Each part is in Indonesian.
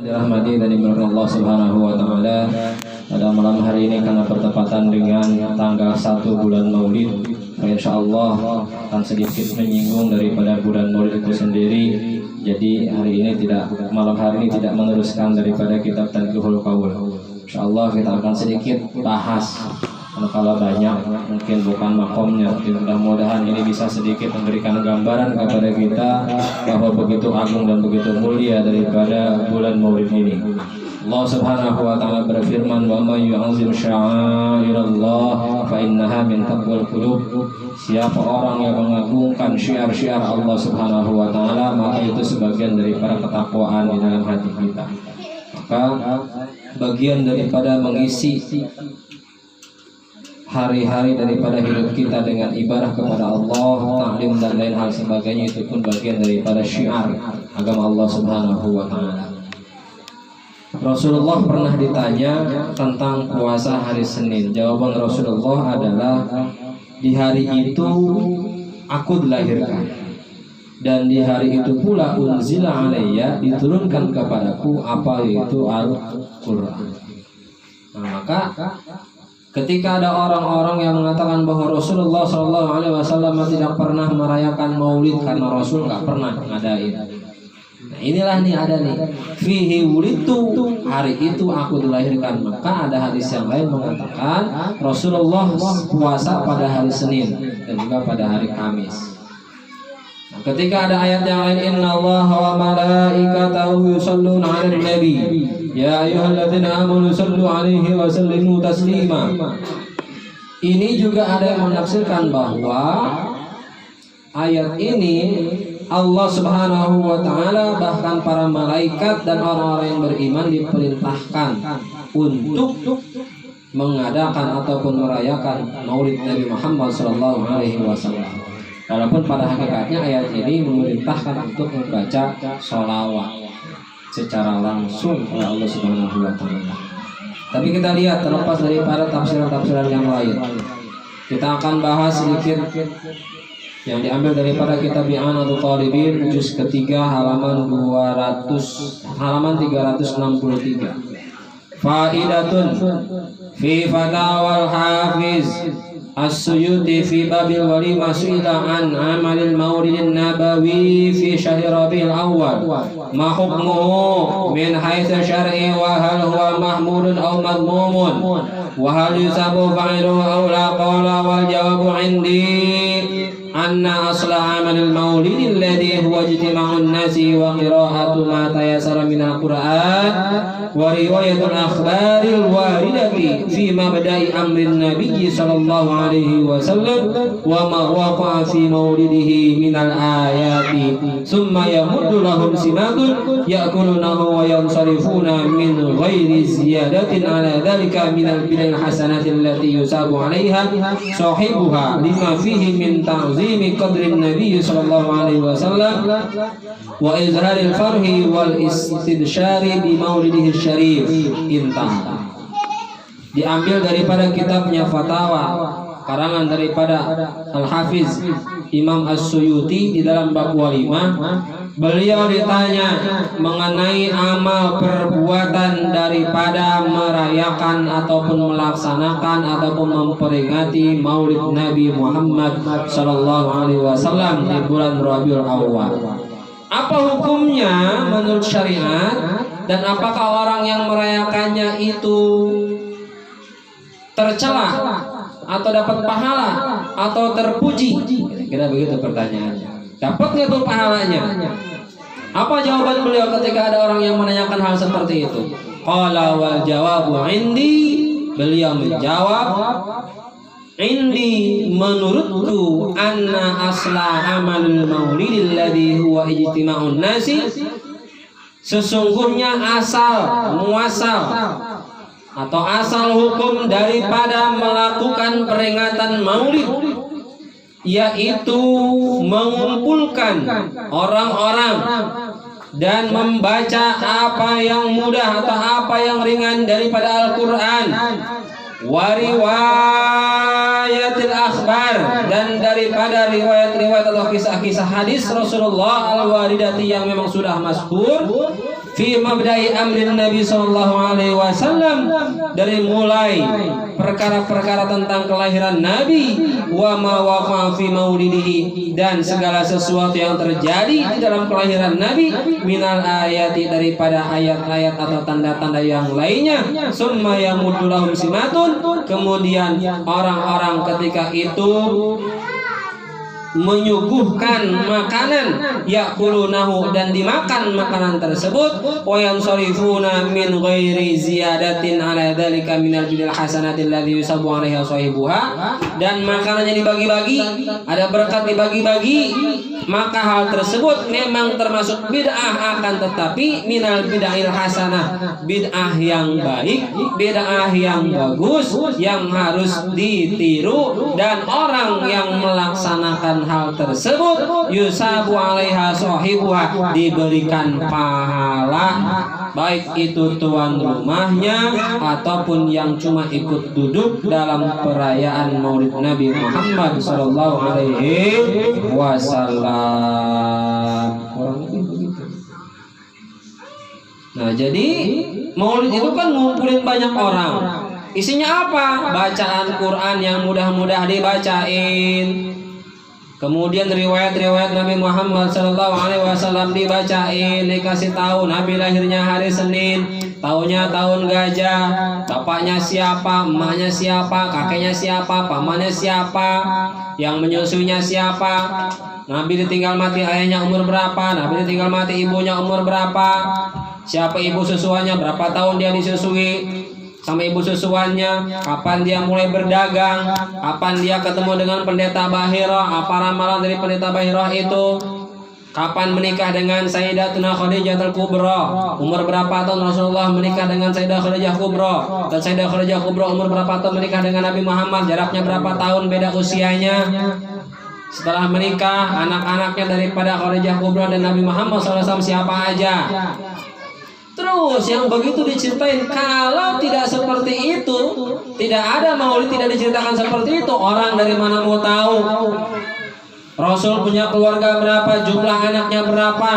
Dirahmati dan dimuliakan Allah Subhanahu wa taala. Pada malam hari ini karena bertepatan dengan tanggal 1 bulan Maulid, insyaallah akan sedikit menyinggung daripada bulan Maulid itu sendiri. Jadi malam hari ini tidak meneruskan daripada kitab Tanbihul Qaul. Insyaallah kita akan sedikit bahas. Kalau banyak mungkin bukan makomnya, mudah-mudahan ini bisa sedikit memberikan gambaran kepada kita bahwa begitu agung dan begitu mulia daripada bulan Maulid ini. Allah Subhanahu wa taala berfirman, "Wa may yu'azzim sya'airallah fa innaha min taqwal qulub." Siapa orang yang mengagungkan syiar-syiar Allah Subhanahu wa taala, maka itu sebagian daripada ketakwaan di dalam hati kita. Maka bagian daripada mengisi hari-hari daripada hidup kita dengan ibadah kepada Allah, taklim dan lain hal sebagainya, itu pun bagian daripada syiar agama Allah Subhanahu wa taala. Rasulullah pernah ditanya tentang puasa hari Senin. Jawaban Rasulullah adalah, di hari itu aku dilahirkan, dan di hari itu pula unzila alayya, diturunkan kepadaku apa itu Al-Quran. Nah, maka ketika ada orang-orang yang mengatakan bahwa Rasulullah SAW tidak pernah merayakan Maulid karena Rasul nggak pernah ngadain. Nah, inilah nih ada nih, fihi wulidtu, hari itu aku dilahirkan. Maka ada hadis yang lain mengatakan Rasulullah puasa pada hari Senin dan juga pada hari Kamis. Nah, ketika ada ayat yang lain, innallaha wa malaikatahu yusholluna 'alan nabi ya ayyuhalladzina amanu shallu 'alaihi wa sallimu taslima. Ini juga ada yang menafsirkan bahwa ayat ini Allah Subhanahu wa taala, bahkan para malaikat dan orang-orang yang beriman diperintahkan untuk mengadakan ataupun merayakan Maulid Nabi Muhammad sallallahu alaihi wasallam. Walaupun pada hakikatnya ayat ini memerintahkan untuk membaca sholawat secara langsung oleh Allah Subhanahu wa taala. Tapi kita lihat, terlepas daripada tafsiran-tafsiran yang lain, kita akan bahas sedikit yang diambil daripada kitab I'anatul Talibin juz ketiga halaman 363. Faidatun fi fatawal hafiz As-Suyuti fi babil walimah su'ila an amalil maulidin nabawi fi syahri Rabiul Awwal ma hukmuhu min haitsu syar'i wa hal huwa mahmudun aw madmumun wa hal yusabu fa'iluhu aw la, qala wal jawabu 'indi anna asla amalil maulid alladhi huwa ijtima'un nasi wa qira'atu ma tayassara minal Qur'an wa riwayatul akhbaril waridati fi mabda'i amrin nabiy sallallahu alaihi wasallam wa ma waqa'a fi maulidihi minal ayati summa yamuddu lahum simatun ya'kulunahu wa yansarifuna min ghairi ziyadatin ala dhalika minal bid'il hasanati allati yusabu 'alaiha sahibuha lima fihi min ta'zimi qadrin nabiy sallallahu alaihi wasallam wa izharil farhi wal istibsyari bi maulidihi syarif. Intah. Diambil daripada kitabnya Fatawa karangan daripada Al-Hafiz Imam As-Suyuti di dalam bab walimah. Beliau ditanya mengenai amal perbuatan daripada merayakan ataupun melaksanakan ataupun memperingati Maulid Nabi Muhammad sallallahu alaihi wasallam di bulan Rabiul Awwal. Apa hukumnya menurut syariat, dan apakah orang yang merayakannya itu tercela atau dapat pahala atau terpuji? Kira-kira begitu pertanyaannya. Dapat nggak tuh pahalanya? Apa jawaban beliau ketika ada orang yang menanyakan hal seperti itu? Qala wal jawabu 'indi. Beliau menjawab, "Indi, menurutku, anna asla amalul maulidil ladzi huwa ijtima'un nasi." Sesungguhnya muasal atau asal hukum daripada melakukan peringatan Maulid, yaitu mengumpulkan orang-orang dan membaca apa yang mudah atau apa yang ringan daripada Al-Quran, wariwayatil akhbar, dan daripada riwayat-riwayat atau kisah-kisah hadis Rasulullah al-waridati yang memang sudah masyhur, fi mabda'i amrin Nabi sallallahu alaihi wasallam, dari mulai perkara-perkara tentang kelahiran Nabi, wa ma waqa fi maulidihi, dan segala sesuatu yang terjadi di dalam kelahiran Nabi, minal ayati, daripada ayat-ayat atau tanda-tanda yang lainnya. Summa yamuddu lahum simatun, kemudian orang-orang ketika itu menyuguhkan makanan, yakulunahu, dan dimakan makanan tersebut, wa yansarifuna min ghairi ziyadatin ala dzalika minal bidil hasanatil ladzi yusabu 'alaiha sahibuha, dan makanannya dibagi-bagi, ada berkat dibagi-bagi, maka hal tersebut memang termasuk bid'ah, akan tetapi minal bid'ahil hasanah, bid'ah yang baik, bid'ah yang bagus, yang harus ditiru, dan orang yang melaksanakan hal tersebut yusabu 'alaiha sahibuha, diberikan pahala, baik itu tuan rumahnya ataupun yang cuma ikut duduk dalam perayaan Maulid Nabi Muhammad sallallahu alaihi wasallam. Kurang lebih begitu. Nah, jadi Maulid itu kan ngumpulin banyak orang. Isinya apa? Bacaan Quran yang mudah-mudah dibacain. Kemudian riwayat-riwayat Nabi Muhammad sallallahu alaihi wasallam dibacain, dikasih tahu Nabi lahirnya hari Senin, tahunnya tahun gajah, bapaknya siapa, emaknya siapa, kakeknya siapa, pamannya siapa, yang menyusunya siapa, Nabi ditinggal mati ayahnya umur berapa, Nabi ditinggal mati ibunya umur berapa, siapa ibu susuannya, berapa tahun dia disusui sama ibu susuannya, kapan dia mulai berdagang, kapan dia ketemu dengan pendeta Bahirah, apa ramalan dari pendeta Bahirah itu, kapan menikah dengan Sayyidatuna Khadijah Al-Kubra, umur berapa tahun Rasulullah menikah dengan Sayyidah Khadijah Kubra, dan Sayyidah Khadijah Kubra umur berapa tahun menikah dengan Nabi Muhammad, jaraknya berapa tahun beda usianya. Setelah menikah, anak-anaknya daripada Khadijah Kubra dan Nabi Muhammad SAW siapa aja. Terus yang begitu diceritain. Kalau tidak seperti itu, tidak ada Maulid, tidak diceritakan seperti itu, orang dari mana mau tahu Rasul punya keluarga berapa, jumlah anaknya berapa,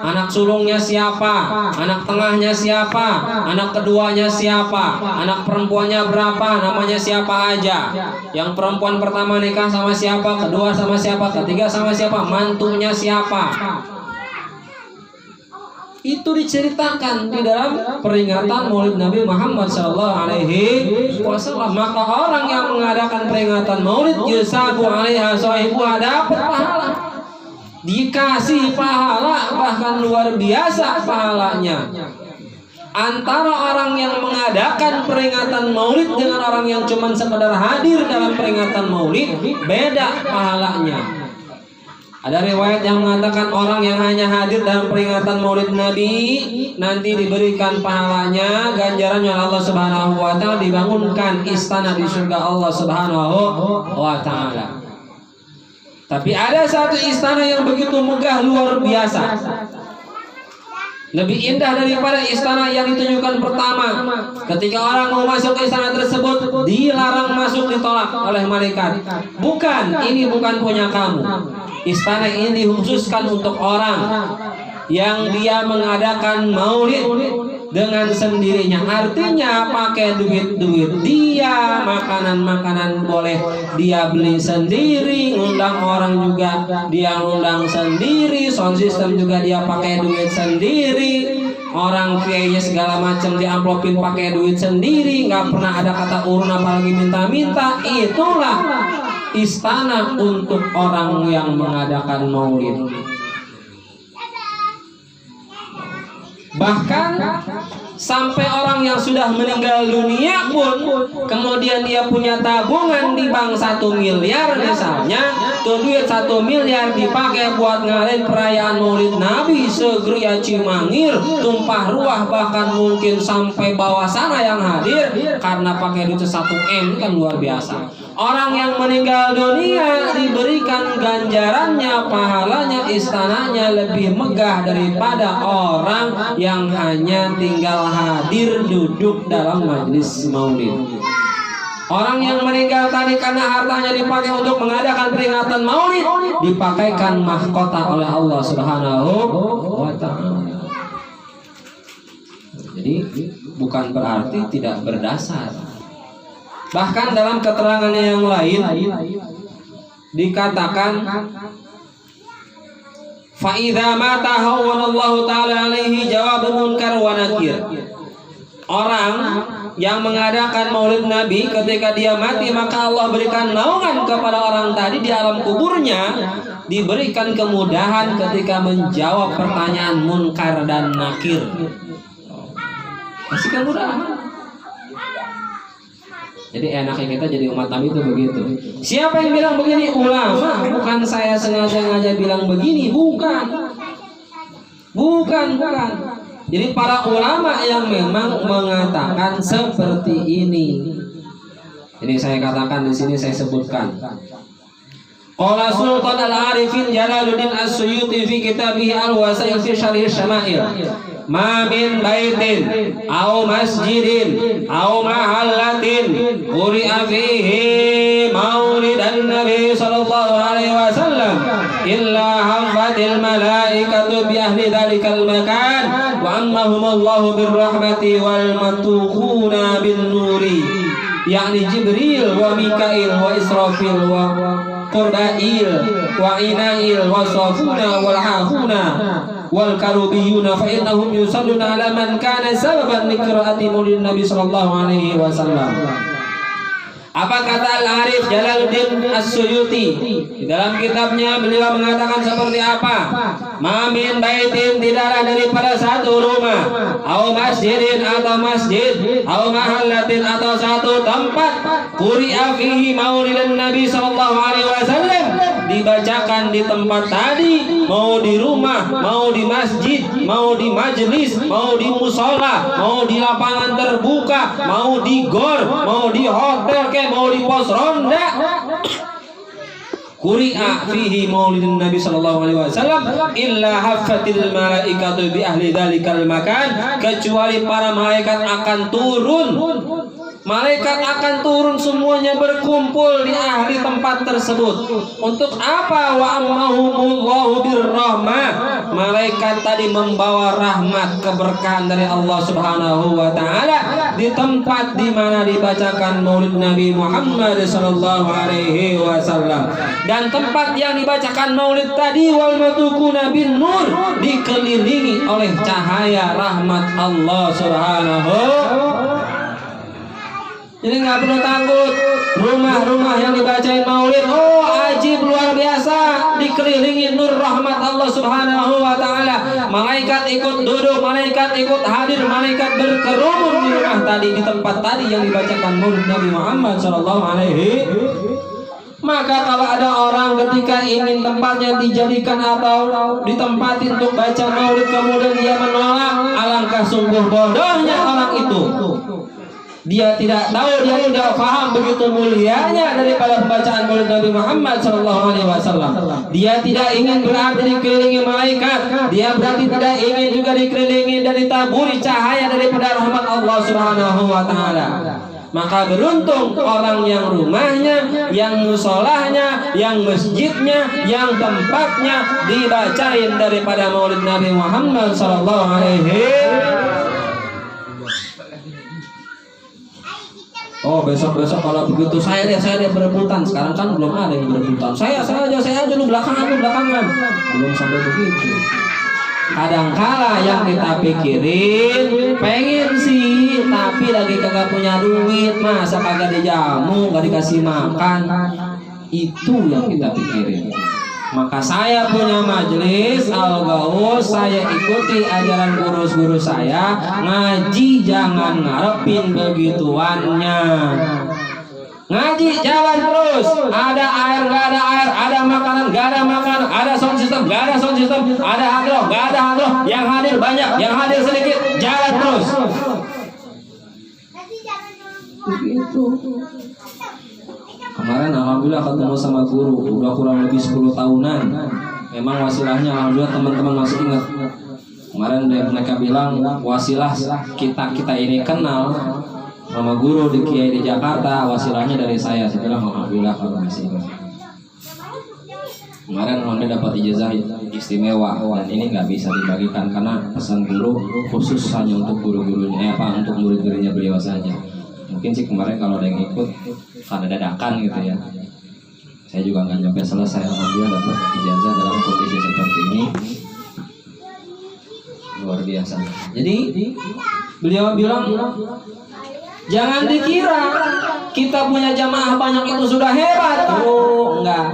anak sulungnya siapa, anak tengahnya siapa, anak keduanya siapa, anak perempuannya berapa, namanya siapa aja, yang perempuan pertama nikah sama siapa, kedua sama siapa, ketiga sama siapa, mantunya siapa. Itu diceritakan di dalam peringatan Maulid Nabi Muhammad sallallahu alaihi wasallam. Maka orang yang mengadakan peringatan Maulid yusabu 'alaiha sahibuha, dapat pahala, dikasih pahala, bahkan luar biasa pahalanya. Antara orang yang mengadakan peringatan Maulid dengan orang yang cuma sekedar hadir dalam peringatan Maulid, beda pahalanya. Ada riwayat yang mengatakan orang yang hanya hadir dalam peringatan Maulid Nabi nanti diberikan pahalanya, ganjarannya Allah Subhanahu wa taala, dibangunkan istana di surga Allah Subhanahu wa taala. Tapi ada satu istana yang begitu megah luar biasa, lebih indah daripada istana yang ditunjukkan pertama. Ketika orang mau masuk ke istana tersebut, dilarang masuk, ditolak oleh malaikat. Bukan, ini bukan punya kamu. Istana ini dikhususkan untuk orang yang dia mengadakan maulid dengan sendirinya. Artinya pakai duit-duit dia, makanan-makanan boleh dia beli sendiri, ngundang orang juga dia ngundang sendiri, sound system juga dia pakai duit sendiri, orang kiainya segala macam diamplopin pakai duit sendiri, nggak pernah ada kata urun apalagi minta-minta. Itulah istana untuk orang yang mengadakan maulid. Bahkan sampai orang yang sudah meninggal dunia pun kemudian dia punya tabungan di bank 1 miliar misalnya, tuh duit 1 miliar dipakai buat ngadain perayaan Maulid Nabi segria Cimangir, tumpah ruah, bahkan mungkin sampai bawah sana yang hadir karena pakai duit 1 M, kan luar biasa. Orang yang meninggal dunia diberikan ganjarannya, pahalanya, istananya lebih megah daripada orang yang hanya tinggal hadir duduk dalam majlis maulid. Orang yang meninggal tadi karena hartanya dipakai untuk mengadakan peringatan maulid, dipakaikan mahkota oleh Allah Subhanahu wa ta'ala. Jadi bukan berarti tidak berdasar. Bahkan dalam keterangan yang lain dikatakan fa idza mata hawwanallahu ta'ala alaihi jawab munkar wa nakir. Orang yang mengadakan maulid Nabi ketika dia mati, maka Allah berikan naungan kepada orang tadi di alam kuburnya, diberikan kemudahan ketika menjawab pertanyaan munkar dan nakir. Kasih kemudahan. Jadi enaknya kita jadi umat Nabi itu begitu. Siapa yang bilang begini? Ulama. Bukan saya sengaja bilang begini, bukan. Jadi para ulama yang memang mengatakan seperti ini. Ini saya katakan di sini, saya sebutkan. Qala Sultan Al-Arifin Jalaluddin As-Suyuti fi kitabih Al-Wasail fi Syarh Syama'il. Ma min baitin aw masjidin aw mahallatin quri'a fihi maulidan Nabi sallallahu alaihi wasallam illa hafatil malaikatu bi ahli dzalikal makan wa ammahumullahu birrahmati wal matukhuna bin nuri, yakni Jibril wa Mikail wa Israfil wa Qurbail wa Inail wa Safuna wal Hafuna wal karubiyuna fa innahum yusalluna ala man kana sababan li qiraati maulid Nabi sallallahu alaihi wasallam. Apa kata Al-Arif Jalaluddin As-Suyuti? Di dalam kitabnya beliau mengatakan seperti apa? Ma min baitin, tidaklah daripada satu rumah, au masjidin atau masjid, au mahallatin atau satu tempat, quri'a fihi maulidan Nabi sallallahu alaihi wasallam, dibacakan di tempat tadi, mau di rumah, mau di masjid, mau di majlis, mau di musola, mau di lapangan terbuka, mau di gor, mau di hotel, mau di pos ronda, quri'a fihi maulidun Nabi sallallahu alaihi wasallam illa haffatil malaikatu bi ahli dzalikal makan, kecuali para malaikat akan turun. Malaikat akan turun semuanya berkumpul di ahli tempat tersebut. Untuk apa? Wa ammahumullahu birrahmah. Malaikat tadi membawa rahmat, keberkahan dari Allah Subhanahu wa taala di tempat di mana dibacakan Maulid Nabi Muhammad sallallahu alaihi wasallam. Dan tempat yang dibacakan Maulid tadi wal matukuna bin nur, dikelilingi oleh cahaya rahmat Allah Subhanahu. Jadi nggak perlu takut, rumah-rumah yang dibacain maulid, oh ajib luar biasa, dikelilingi nur rahmat Allah Subhanahu wa taala. Malaikat ikut duduk, malaikat ikut hadir, malaikat berkerumun di rumah tadi, di tempat tadi yang dibacakan maulid Nabi Muhammad sallallahu alaihi. Maka kalau ada orang ketika ingin tempatnya dijadikan atau ditempati untuk baca maulid kemudian dia menolak, alangkah sungguh bodohnya orang itu. Dia tidak tahu, dia tidak paham begitu mulianya daripada pembacaan maulid Nabi Muhammad SAW. Dia tidak ingin berarti dikelilingi malaikat. Dia berarti tidak ingin juga dikelilingi dan ditaburi cahaya daripada rahmat Allah Subhanahu wa taala. Maka beruntung orang yang rumahnya, yang musolahnya, yang masjidnya, yang tempatnya dibacain daripada maulid Nabi Muhammad SAW. Oh besok kalau begitu saya dia berebutan. Sekarang kan belum ada yang berebutan. Saya aja dulu belakangan. Belum sampai begitu. Kadangkala yang kita pikirin pengen sih, tapi lagi kagak punya duit, masa kagak dijamu, gak dikasih makan. Itu yang kita pikirin. Maka saya punya majelis Al-Gaus, saya ikuti ajaran guru-guru saya, ngaji jangan ngarepin begituannya. Ngaji jalan terus, ada air nggak ada air, ada makanan nggak ada makanan, ada sound system nggak ada sound system, ada hadroh nggak ada hadroh, yang hadir banyak, yang hadir sedikit, jalan terus. Begitu. Kemarin alhamdulillah ketemu sama guru, udah kurang lebih 10 tahunan. Memang wasilahnya alhamdulillah teman-teman masih ingat. Kemarin mereka bilang wasilah kita ini kenal sama guru di Kiai di Jakarta, wasilahnya dari saya. Saya bilang alhamdulillah kalau masih ingat. Kemarin Ronde dapat ijazah istimewa dan ini nggak bisa dibagikan karena pesan guru khusus hanya untuk guru-gurunya, untuk murid-muridnya beliau saja. Mungkin sih kemarin kalau ada yang ikut karena dadakan gitu ya. Saya juga nggak nyampe selesai, alhamdulillah dapat ijazah dalam kondisi seperti ini. Luar biasa. Jadi beliau bilang, jangan dikira kita punya jamaah banyak itu sudah hebat. Oh, enggak.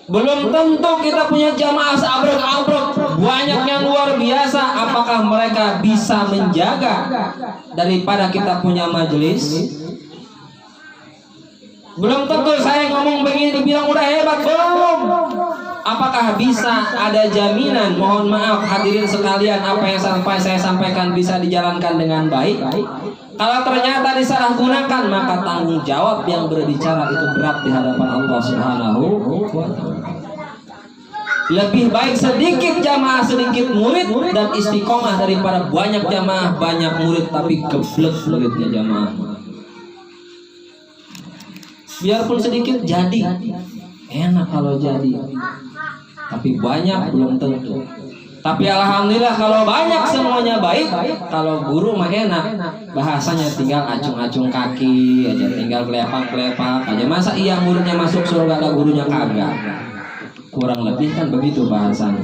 Belum tentu kita punya jamaah seabrek-abrek banyak yang luar biasa. Apakah mereka bisa menjaga daripada kita punya majelis? Belum tentu saya ngomong begini dibilang udah hebat, belum. Apakah bisa ada jaminan? Mohon maaf hadirin sekalian, apa yang saya sampaikan bisa dijalankan dengan baik? Kalau ternyata disalahgunakan, maka tanggung jawab yang berbicara itu berat di hadapan Allah Subhanahu wa Ta'ala. Lebih baik sedikit jamaah sedikit murid dan istiqomah daripada banyak jamaah banyak murid tapi geblek muridnya jamaah. Biarpun sedikit jadi enak kalau jadi, tapi banyak belum tentu. Tapi alhamdulillah kalau banyak semuanya baik. Kalau guru mah enak, bahasanya tinggal acung-acung kaki aja, tinggal kelepak-kelepak aja. Masa iya muridnya masuk surga ada gurunya kagak? Kurang lebih kan begitu bahasanya.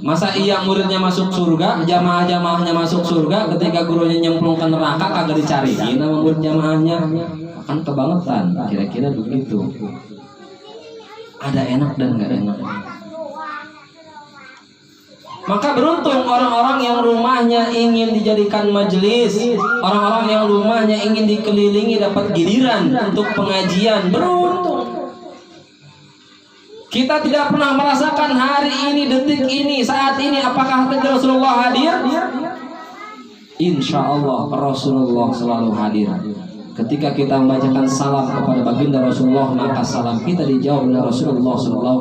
Masa iya muridnya masuk surga, jamaah-jamaahnya masuk surga, ketika gurunya nyemplung ke neraka kagak dicariin sama murid jamaahnya? Kan kebangetan, kira-kira begitu. Ada enak dan nggak enak. Maka beruntung orang-orang yang rumahnya ingin dijadikan majelis, orang-orang yang rumahnya ingin dikelilingi dapat giliran untuk pengajian. Beruntung. Kita tidak pernah merasakan hari ini, detik ini, saat ini apakah Rasulullah hadir? Insya Allah Rasulullah selalu hadir. Ketika kita membacakan salam kepada baginda Rasulullah, maka salam kita dijawab oleh Rasulullah SAW.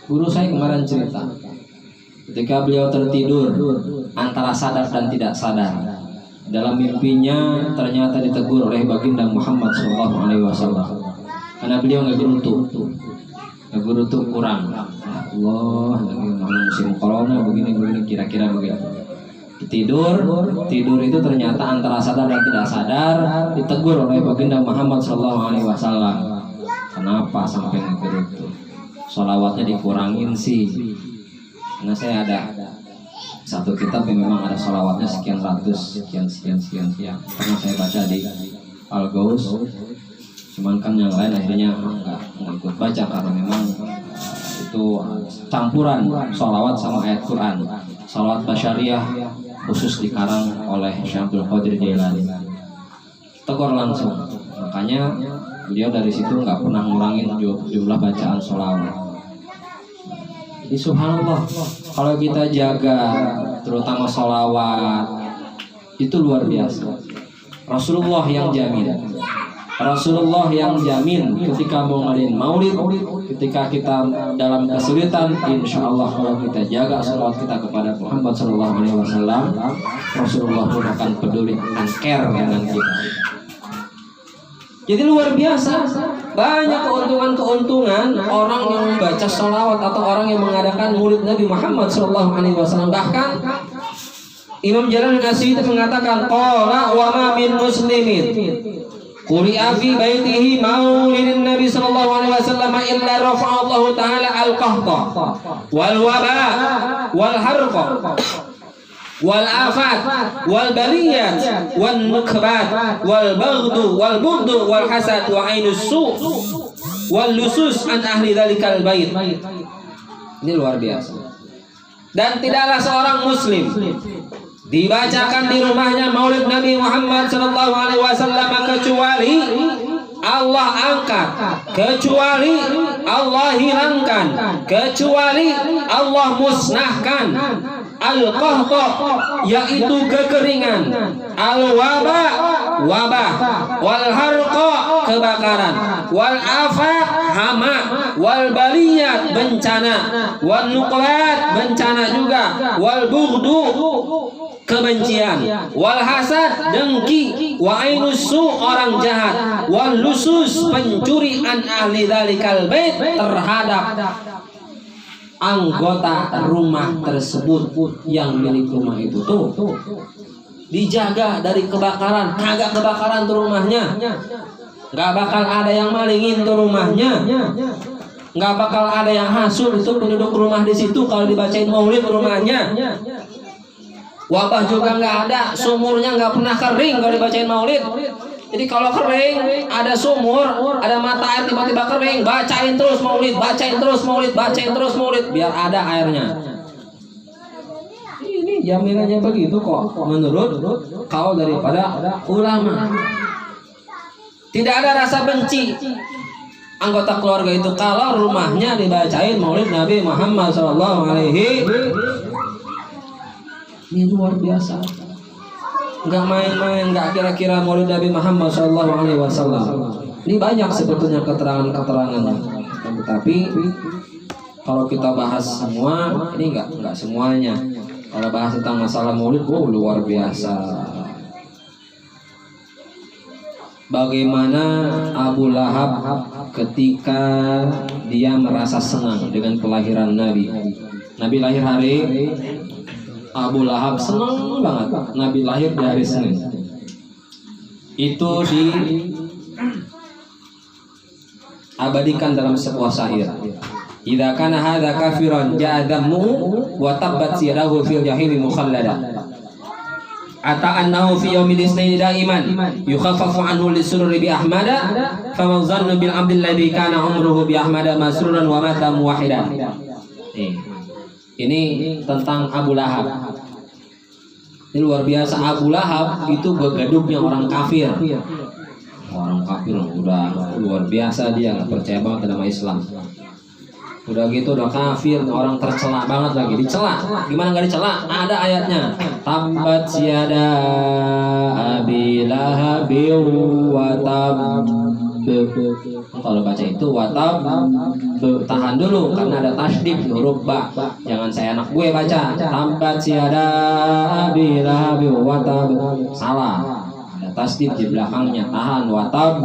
Guru saya kemarin cerita, ketika beliau tertidur antara sadar dan tidak sadar, dalam mimpinya ternyata ditegur oleh baginda Muhammad SAW. Karena beliau ngegerutu kurang. Allah, lagi musim corona begini kira-kira begitu. Tidur itu ternyata antara sadar dan tidak sadar ditegur oleh baginda Muhammad SAW. Kenapa sampai ngegerutu? Sholawatnya dikurangin sih. Karena saya ada satu kitab yang memang ada sholawatnya sekian ratus, sekian. Pernah saya baca di Al-Ghaus. Cuman kan yang lain akhirnya nggak ikut baca karena memang itu campuran sholawat sama ayat Quran. Sholawat Basyariyah khusus dikarang oleh Syekh Abdul Qadir Jailani. Tegur langsung. Makanya beliau dari situ nggak pernah ngurangin jumlah bacaan sholawat. Jadi subhanallah, kalau kita jaga terutama sholawat itu luar biasa. Rasulullah yang jamin ketika mau ngadain maulid, ketika kita dalam kesulitan, insya Allah kalau kita jaga sholawat kita kepada Muhammad SAW, Rasulullah pun akan peduli, akan care dengan kita. Jadi luar biasa, banyak keuntungan orang yang membaca sholawat atau orang yang mengadakan maulid Nabi Muhammad SAW. Bahkan Imam Jalaluddin Asy'ari mengatakan, qala wa ma min muslimin quri'a fi baitihi maulidin Nabi sallallahu alaihi wasallam illa rafa'a Allah taala al-qahta wal waba wal harqa wal afat wal baliyat wal nukbat wal baghdu wal bughdu wal hasad wa ainus su wal lusus an ahli dzalikal bait. Ini luar biasa. Dan tidaklah seorang muslim dibacakan di rumahnya maulid Nabi Muhammad sallallahu alaihi wasallam kecuali Allah angkat, kecuali Allah hilangkan, kecuali Allah musnahkan al-qahta, yaitu kekeringan, al-waba, wabah, wal harqa, kebakaran, wal afat, hama, wal baliyat, bencana, wal nuqlat, bencana juga, wal bughdu, kebencian, wal hasad dengki, wa ainusu orang jahat, wal lusus pencuri an ahli dzalikal bait terhadap anggota rumah tersebut yang milik rumah itu tuh dijaga dari kebakaran. Kagak kebakaran tuh rumahnya, nggak bakal ada yang malingin tuh rumahnya, nggak bakal ada yang hasut itu penduduk rumah di situ kalau dibacain maulid rumahnya. Wabah juga nggak ada, sumurnya nggak pernah kering kalau dibacain maulid. Jadi kalau kering, ada sumur, ada mata air tiba-tiba kering, bacain terus maulid, bacain terus maulid, bacain terus maulid, biar ada airnya. Ini jaminannya begitu kok, menurut kaul daripada ulama. Tidak ada rasa benci anggota keluarga itu kalau rumahnya dibacain maulid Nabi Muhammad SAW. Ini luar biasa. Nggak main-main, nggak kira-kira maulid Nabi Muhammad SAW. Ini banyak sebetulnya keterangan-keterangannya. Tapi kalau kita bahas semua, ini nggak semuanya. Kalau bahas tentang masalah maulid, luar biasa. Bagaimana Abu Lahab ketika dia merasa senang dengan kelahiran Nabi. Nabi lahir hari, Abu Lahab senang banget. Nabi lahir di hari Senin. Itu diabadikan dalam sebuah syair. Idza kana hadza kafiran ja'a dhammuhu wa tabbat sirahu fil jahim mukhallada. Ata annahu fi yaumil isnaini daiman yukhaffafu anhu lisururi bi ahmada faman zanna bil abdil ladzi kana umruhu bi ahmada masruran wa mata muwahhidan. Ini tentang Abu Lahab. Ini luar biasa. Abu Lahab itu begaduknya orang kafir. Orang kafir udah luar biasa, dia nggak percaya banget sama Islam. Udah gitu udah kafir, orang tercela banget lagi, dicela. Gimana nggak dicela? Ada ayatnya. Tabbat yada abi lahabi wa tab. Kalau baca itu watab, tahan dulu karena ada tasdid huruf ba. Jangan saya anak gue baca. Tabbat yada abi lahabi wa tab. Salah. Ada tasdid di belakangnya, tahan watab.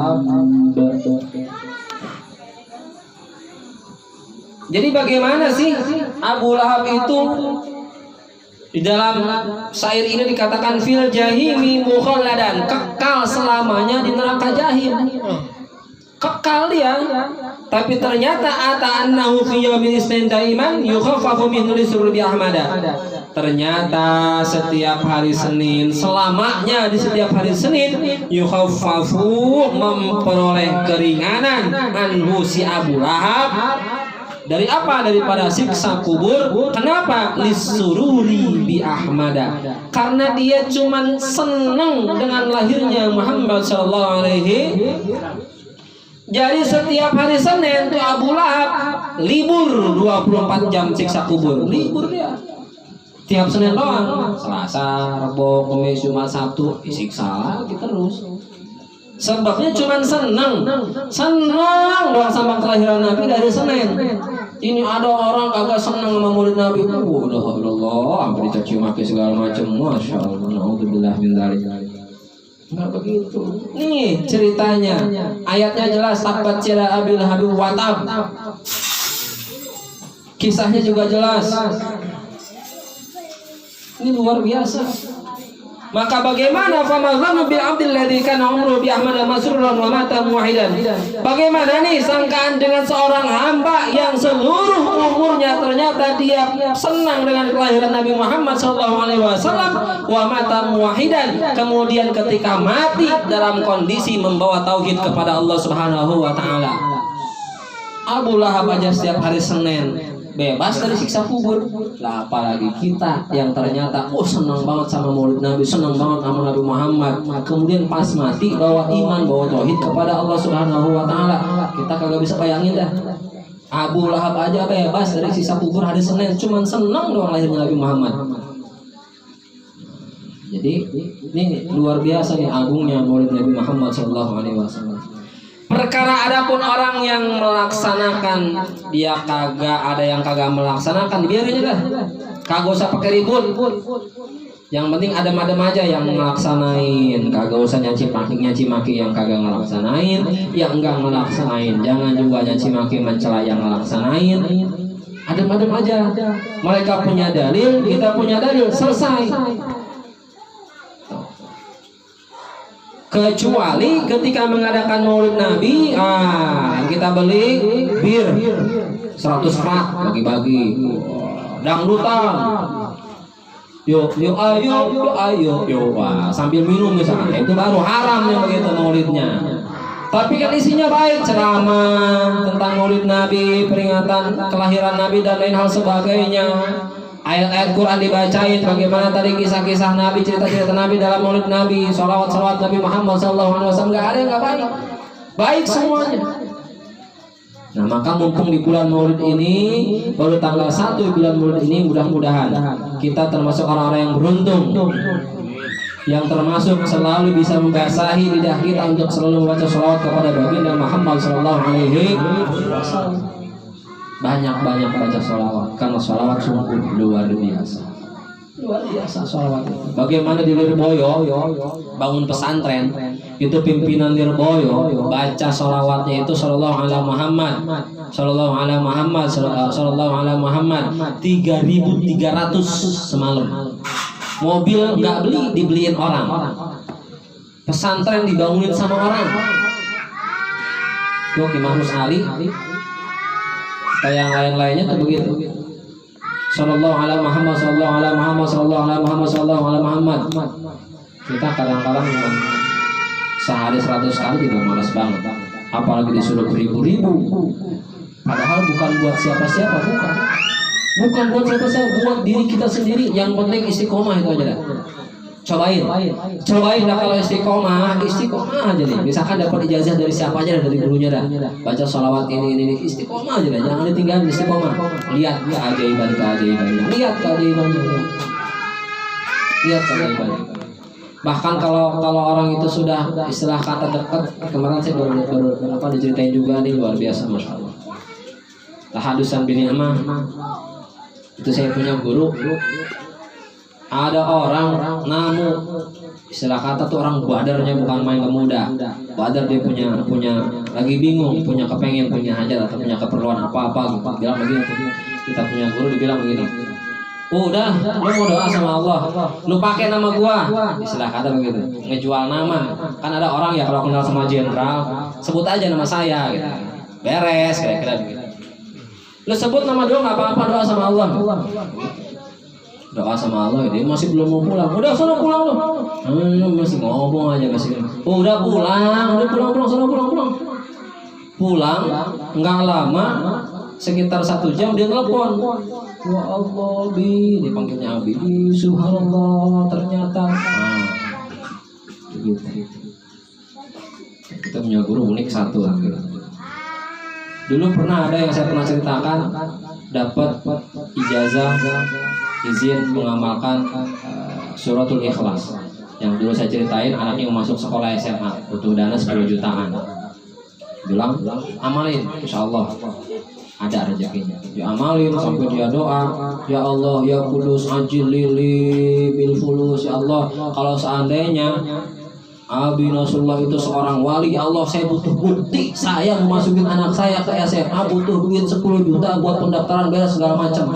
Jadi bagaimana sih Abu Lahab itu? Di dalam syair ini dikatakan fil jahimi mukhalladan, kekal selamanya di neraka jahim. Kekal dia. Tapi ternyata ata annahu fi yaumil isnin daiman yukhaffafu minhu lisurur bi ahmada. Ternyata setiap hari Senin, selamanya di setiap hari Senin yukhaffafu memperoleh keringanan anhu si Abu Lahab. Dari apa? Daripada siksa kubur. Kenapa? Lisururi bi ahmada. Karena dia cuman senang dengan lahirnya Muhammad sallallahu alaihi. Jadi setiap hari Senin tuh Abu Lahab libur 24 jam siksa kubur. Libur dia. Tiap Senin doang. Selasa, Rabu, Kamis, Jumat, Sabtu disiksa lagi terus. Sebabnya cuma senang doang sama kelahiran Nabi dari Senin. Ini ada orang kagak senang sama maulid Nabi. Allah, hampir dicaci maki segala macam. Masya Allah, naudzubillah min dzalik. Enggak begitu. Nih ceritanya, ayatnya jelas. Tabbat yada abi lahabin wa tab. Kisahnya juga jelas. Ini luar biasa. Maka bagaimana famazanu bil abdil ladzi kana umru bi ahmad masruran wa mata muwahidan. Bagaimana nih sangkaan dengan seorang hamba yang seluruh umurnya ternyata dia senang dengan kelahiran Nabi Muhammad SAW wa mata muwahidan, kemudian ketika mati dalam kondisi membawa tauhid kepada Allah Subhanahu wa taala. Abu Lahab aja setiap hari Senin bebas dari siksa kubur. Lah apalagi kita yang ternyata senang banget sama maulid Nabi, senang banget sama Nabi Muhammad, kemudian pas mati bawa iman, bawa tauhid kepada Allah Subhanahu wa taala. Kita kagak bisa bayangin dah. Abu Lahab aja bebas dari siksa kubur hari Senin, cuman senang doang lahirnya Nabi Muhammad. Jadi ini luar biasa nih agungnya maulid Nabi Muhammad sallallahu alaihi wasallam. Perkara adapun orang yang melaksanakan, dia kagak, ada yang kagak melaksanakan, biarin aja dah. Kagak usah pakai ribut. Yang penting adem-adem aja yang ngelaksanain, kagak usah nyaci maki yang kagak ngelaksanain, yang enggak ngelaksanain. Jangan juga nyaci maki mencela yang ngelaksanain. Adem-adem aja. Mereka punya dalil, kita punya dalil, selesai. Kecuali ketika mengadakan Maulid Nabi, kita beli bir 100 rak bagi-bagi, dangdutan. Yuk ayo, wah, sambil minum misalnya, itu baru haram yang begitu maulidnya. Tapi kan isinya baik, ceramah tentang Maulid Nabi, peringatan kelahiran Nabi dan lain hal sebagainya. Ayat-ayat Quran dibacain, bagaimana tadi kisah-kisah Nabi, cerita-cerita Nabi dalam Maulid Nabi, sholawat Nabi Muhammad SAW. Nggak ada yang nggak baik, baik semuanya. Nah, maka mumpung di bulan Maulid ini, baru tanggal 1 bulan Maulid ini, mudah-mudahan kita termasuk orang-orang yang beruntung, yang termasuk selalu bisa membasahi lidah kita untuk selalu membaca sholawat kepada baginda Muhammad SAW. Banyak-banyak baca sholawat, karena sholawat sungguh luar biasa. Luar biasa sholawat. Bagaimana di Lirboyo bangun pesantren, itu pimpinan Lirboyo baca sholawatnya itu sallallahu ala Muhammad, sallallahu ala Muhammad, sallallahu ala Muhammad 3.300 semalam. Mobil nggak beli, dibeliin orang. Pesantren dibangunin sama orang. Tuh Imam Ali, kayak yang lain-lainnya tuh begitu. Sallallahu ala Muhammad, sallallahu ala Muhammad, sallallahu ala Muhammad, sallallahu ala Muhammad. Kita kadang-kadang sehari 100 kali juga malas banget. Apalagi disuruh beribu-ribu. Padahal bukan buat siapa-siapa, bukan. Bukan buat siapa-siapa, buat diri kita sendiri. Yang penting istiqomah itu aja dah. Cobain dah kalau istiqomah aja nih. Misalkan dapat ijazah dari siapa aja, dari gurunya dah. Baca sholawat ini istiqomah aja dah. Jangan ditinggalin istiqomah. Lihat keajaibannya. Lihat keajaibannya. Bahkan kalau orang itu sudah istilah kata dekat, kemarin saya baru diceritain juga nih, luar biasa, masya Allah. Tahadusan bin Ni'mah, itu saya punya guru. Ada orang namu, istilah kata tuh orang badarnya bukan main pemuda. Badar dia punya lagi bingung, punya kepengen, punya hajat atau punya keperluan apa-apa gitu. Bilang begini, kita punya guru dibilang begini. Udah, lu mau doa sama Allah, lu pakai nama gua. Istilah kata begitu, ngejual nama. Kan ada orang ya kalau kenal sama jenderal, sebut aja nama saya gitu. Beres kira-kira begitu. Lu sebut nama doang nggak apa-apa, doa sama Allah. Doa sama Allah, dia masih belum mau pulang. Udah sana pulang lu. Masih ngomong aja masih. Udah pulang, sana pulang. Pulang, nggak lama, sekitar 1 jam dia telepon. Ya Allah, Bi, dipanggilnya Abi. Subhanallah, ternyata. Gitu. Kita punya guru unik satu. Dulu pernah ada yang saya pernah ceritakan, dapat ijazah izin mengamalkan suratul Ikhlas. Yang dulu saya ceritain, anaknya mau masuk sekolah SMA, butuh dana 10 jutaan. Bilang, amalin, insya Allah ada rezekinya. Dia amalin sampai dia doa, ya Allah, ya Kudus, ajil lili bil fulus. Ya Allah, kalau seandainya Abi Nasrullah itu seorang wali Allah, saya butuh bukti, saya memasukin anak saya ke SMA, butuh duit 10 juta buat pendaftaran beres segala macam.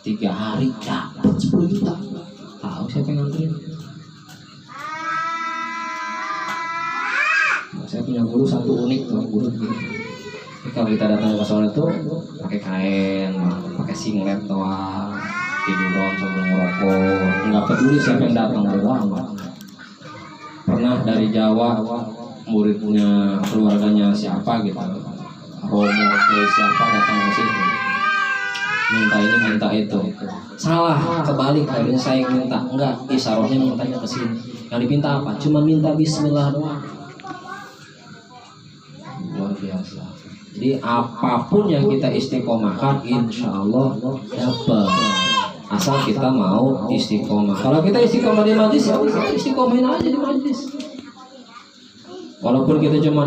3 hari dapat 10 juta. Tahu siapa yang nganterin? Saya punya guru satu unik tuh, guru gitu. Kalau kita datang ke soal itu pakai kain, pakai singlet doang, tiduran sambil ngerokok, nggak peduli siapa yang datang doang. Pernah dari Jawa, muridnya keluarganya siapa gitu, Romo siapa datang ke situ, minta ini minta itu. Salah, kebalik, harusnya saya yang minta. Enggak, isarohnya mintanya ke sini. Yang dipinta apa? Cuma minta bismillah doang. Luar biasa. Jadi apapun yang kita istiqomahkan, insya Allah dapat. Asal kita mau istiqomah. Kalau kita istiqomah di majlis, ya kita istiqomahin aja di majlis. Walaupun kita cuma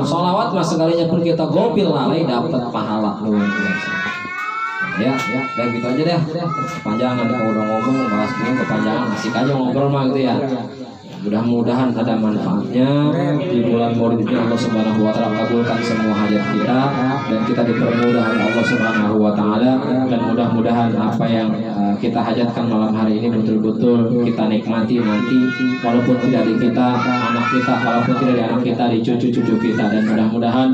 sholawat, mas sekalinya pun kita gopil lalai, dapat pahala luar biasa. Ya, dan gitu aja deh. Kepanjangan kalau udah ngomong bahas ini kepanjangan, asik aja ngobrol mah gitu ya. Mudah-mudahan ada manfaatnya di bulan Maulid ini. Allah Subhanahu wa taala kabulkan semua hajat kita dan kita dipermudah oleh Allah Subhanahu wa taala, dan mudah-mudahan apa yang kita hajatkan malam hari ini betul-betul kita nikmati nanti, walaupun tidak di kita, anak kita, walaupun tidak di anak kita, di cucu-cucu kita, dan mudah-mudahan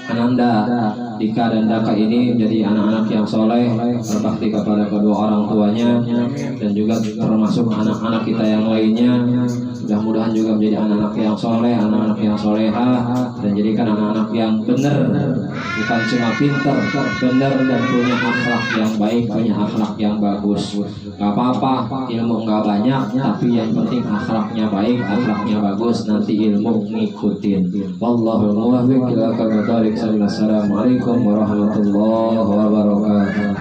Ananda, Dika dan Daka ini jadi anak-anak yang soleh, berbakti kepada kedua orang tuanya, dan juga termasuk anak-anak kita yang lainnya. Mudah-mudahan juga menjadi anak-anak yang soleh, anak-anak yang solehah, dan jadikan anak-anak yang benar, bukan cuma pinter, benar dan punya akhlak yang baik, punya akhlak yang bagus. Gak apa-apa ilmu gak banyak, tapi yang penting akhlaknya baik, akhlaknya bagus, nanti ilmu ngikutin. Wallahul muwaffiq ila aqwamit thoriq. Assalamualaikum warahmatullahi wabarakatuh.